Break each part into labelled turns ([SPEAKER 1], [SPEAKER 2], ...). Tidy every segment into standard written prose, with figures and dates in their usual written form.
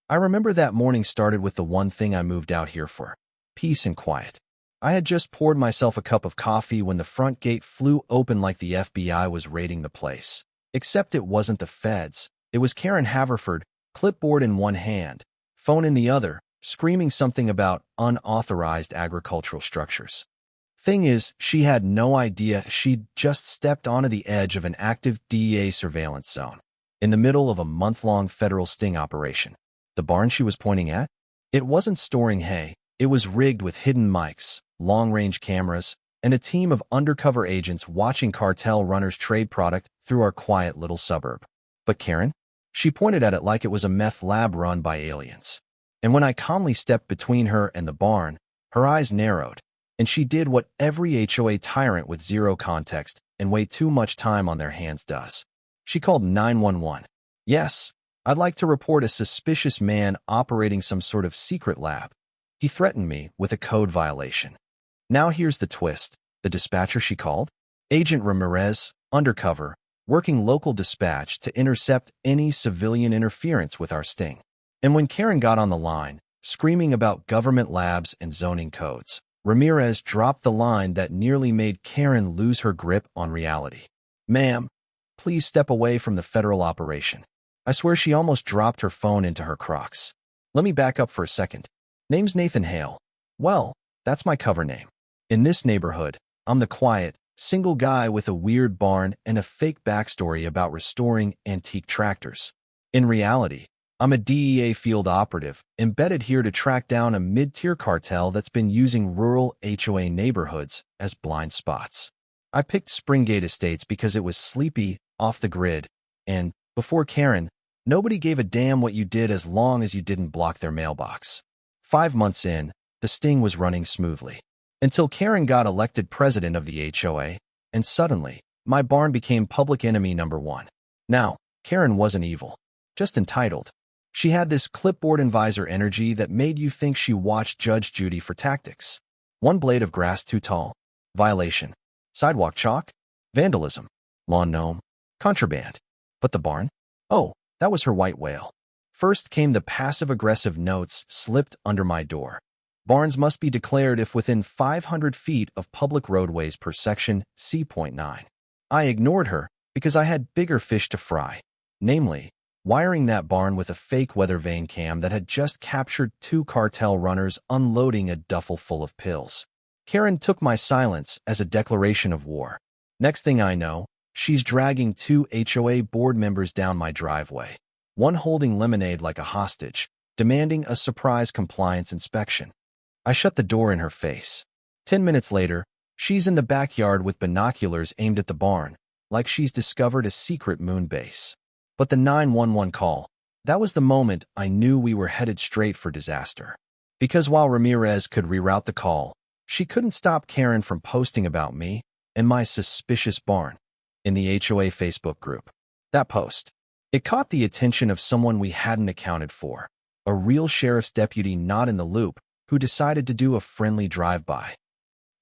[SPEAKER 1] I remember that morning started with the one thing I moved out here for: peace and quiet. I had just poured myself a cup of coffee when the front gate flew open like the FBI was raiding the place. Except it wasn't the feds. It was Karen Haverford, clipboard in one hand, phone in the other, screaming something about unauthorized agricultural structures. Thing is, she had no idea she'd just stepped onto the edge of an active DEA surveillance zone, in the middle of a month-long federal sting operation. The barn she was pointing at? It wasn't storing hay. It was rigged with hidden mics, long-range cameras, and a team of undercover agents watching cartel runners trade product through our quiet little suburb. But Karen? She pointed at it like it was a meth lab run by aliens. And when I calmly stepped between her and the barn, her eyes narrowed, and she did what every HOA tyrant with zero context and way too much time on their hands does. She called 911. Yes, I'd like to report a suspicious man operating some sort of secret lab. He threatened me with a code violation. Now here's the twist. The dispatcher she called? Agent Ramirez, undercover, working local dispatch to intercept any civilian interference with our sting. And when Karen got on the line, screaming about government labs and zoning codes, Ramirez dropped the line that nearly made Karen lose her grip on reality. Ma'am, please step away from the federal operation. I swear she almost dropped her phone into her Crocs. Let me back up for a second. Name's Nathan Hale. Well, that's my cover name. In this neighborhood, I'm the quiet, single guy with a weird barn and a fake backstory about restoring antique tractors. In reality, I'm a DEA field operative, embedded here to track down a mid-tier cartel that's been using rural HOA neighborhoods as blind spots. I picked Springgate Estates because it was sleepy, off the grid, and, before Karen, nobody gave a damn what you did as long as you didn't block their mailbox. 5 months in, the sting was running smoothly. Until Karen got elected president of the HOA, and suddenly, my barn became public enemy number one. Now, Karen wasn't evil, just entitled. She had this clipboard and visor energy that made you think she watched Judge Judy for tactics. One blade of grass too tall. Violation. Sidewalk chalk. Vandalism. Lawn gnome. Contraband. But the barn? Oh, that was her white whale. First came the passive-aggressive notes slipped under my door. Barns must be declared if within 500 feet of public roadways per section C.9. I ignored her because I had bigger fish to fry, namely, wiring that barn with a fake weather vane cam that had just captured 2 cartel runners unloading a duffel full of pills. Karen took my silence as a declaration of war. Next thing I know, she's dragging 2 HOA board members down my driveway, one holding lemonade like a hostage, demanding a surprise compliance inspection. I shut the door in her face. 10 minutes later, she's in the backyard with binoculars aimed at the barn, like she's discovered a secret moon base. But the 911 call, that was the moment I knew we were headed straight for disaster. Because while Ramirez could reroute the call, she couldn't stop Karen from posting about me and my suspicious barn in the HOA Facebook group. That post, it caught the attention of someone we hadn't accounted for, a real sheriff's deputy not in the loop who decided to do a friendly drive-by.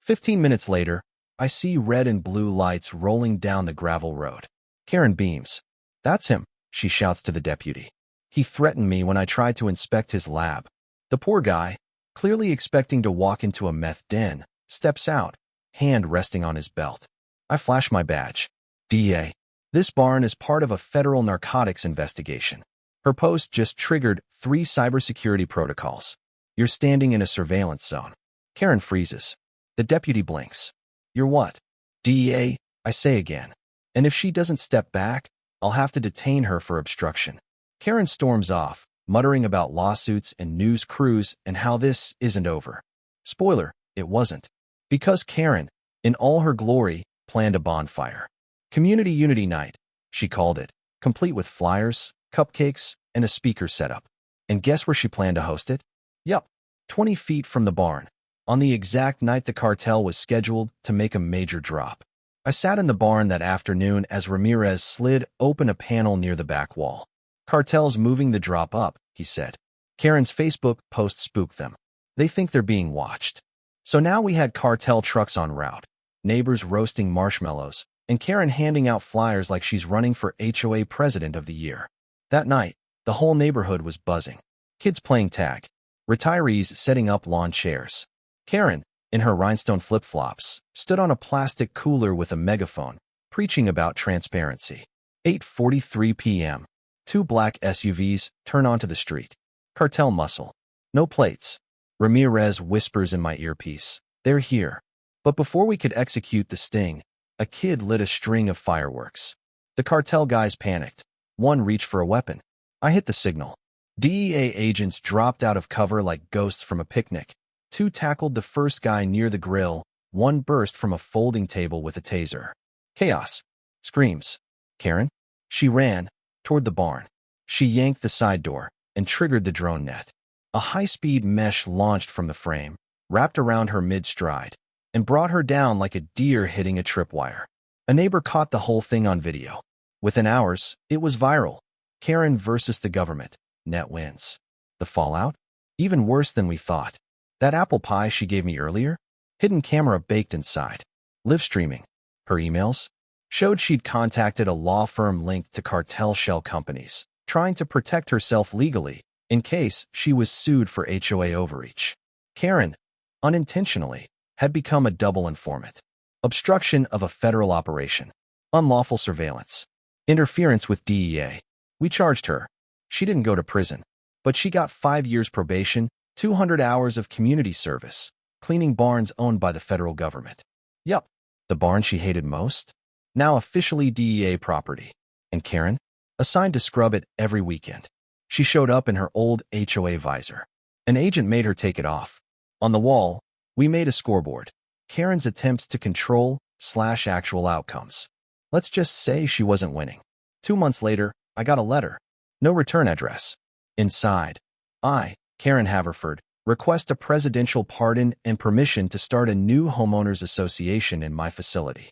[SPEAKER 1] 15 minutes later, I see red and blue lights rolling down the gravel road. Karen beams. That's him, she shouts to the deputy. He threatened me when I tried to inspect his lab. The poor guy, clearly expecting to walk into a meth den, steps out, hand resting on his belt. I flash my badge. DEA. This barn is part of a federal narcotics investigation. Her post just triggered 3 cybersecurity protocols. You're standing in a surveillance zone. Karen freezes. The deputy blinks. You're what? DEA, I say again. And if she doesn't step back, I'll have to detain her for obstruction. Karen storms off, muttering about lawsuits and news crews and how this isn't over. Spoiler, it wasn't. Because Karen, in all her glory, planned a bonfire. Community Unity Night, she called it, complete with flyers, cupcakes, and a speaker setup. And guess where she planned to host it? Yup, 20 feet from the barn, on the exact night the cartel was scheduled to make a major drop. I sat in the barn that afternoon as Ramirez slid open a panel near the back wall. Cartel's moving the drop up, he said. Karen's Facebook post spooked them. They think they're being watched. So now we had cartel trucks en route, neighbors roasting marshmallows, and Karen handing out flyers like she's running for HOA President of the Year. That night, the whole neighborhood was buzzing. Kids playing tag. Retirees setting up lawn chairs. Karen, in her rhinestone flip-flops, stood on a plastic cooler with a megaphone, preaching about transparency. 8:43 p.m. Two black SUVs turn onto the street. Cartel muscle. No plates. Ramirez whispers in my earpiece, "They're here." But before we could execute the sting, a kid lit a string of fireworks. The cartel guys panicked. One reached for a weapon. I hit the signal. DEA agents dropped out of cover like ghosts from a picnic. Two tackled the first guy near the grill. One burst from a folding table with a taser. Chaos. Screams. Karen? She ran toward the barn. She yanked the side door and triggered the drone net. A high-speed mesh launched from the frame, wrapped around her mid-stride, and brought her down like a deer hitting a tripwire. A neighbor caught the whole thing on video. Within hours, it was viral. Karen versus the government. Net wins. The fallout? Even worse than we thought. That apple pie she gave me earlier? Hidden camera baked inside. Live streaming. Her emails? Showed she'd contacted a law firm linked to cartel shell companies, trying to protect herself legally in case she was sued for HOA overreach. Karen, unintentionally, had become a double informant. Obstruction of a federal operation. Unlawful surveillance. Interference with DEA. We charged her. She didn't go to prison, but she got 5 years probation, 200 hours of community service, cleaning barns owned by the federal government. Yup, the barn she hated most? Now officially DEA property. And Karen? Assigned to scrub it every weekend. She showed up in her old HOA visor. An agent made her take it off. On the wall, we made a scoreboard. Karen's attempts to control/actual outcomes. Let's just say she wasn't winning. 2 months later, I got a letter. No return address. Inside, I, Karen Haverford, request a presidential pardon and permission to start a new homeowners association in my facility.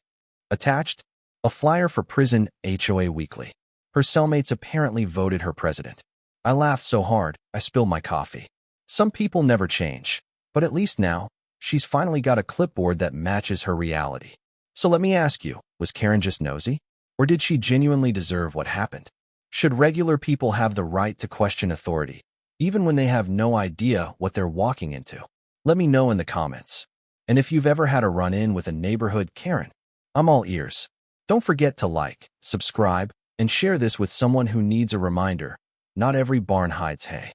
[SPEAKER 1] Attached, a flyer for prison HOA Weekly. Her cellmates apparently voted her president. I laughed so hard, I spilled my coffee. Some people never change, but at least now, she's finally got a clipboard that matches her reality. So let me ask you, was Karen just nosy? Or did she genuinely deserve what happened? Should regular people have the right to question authority, even when they have no idea what they're walking into? Let me know in the comments. And if you've ever had a run-in with a neighborhood Karen, I'm all ears. Don't forget to like, subscribe, and share this with someone who needs a reminder. Not every barn hides hay.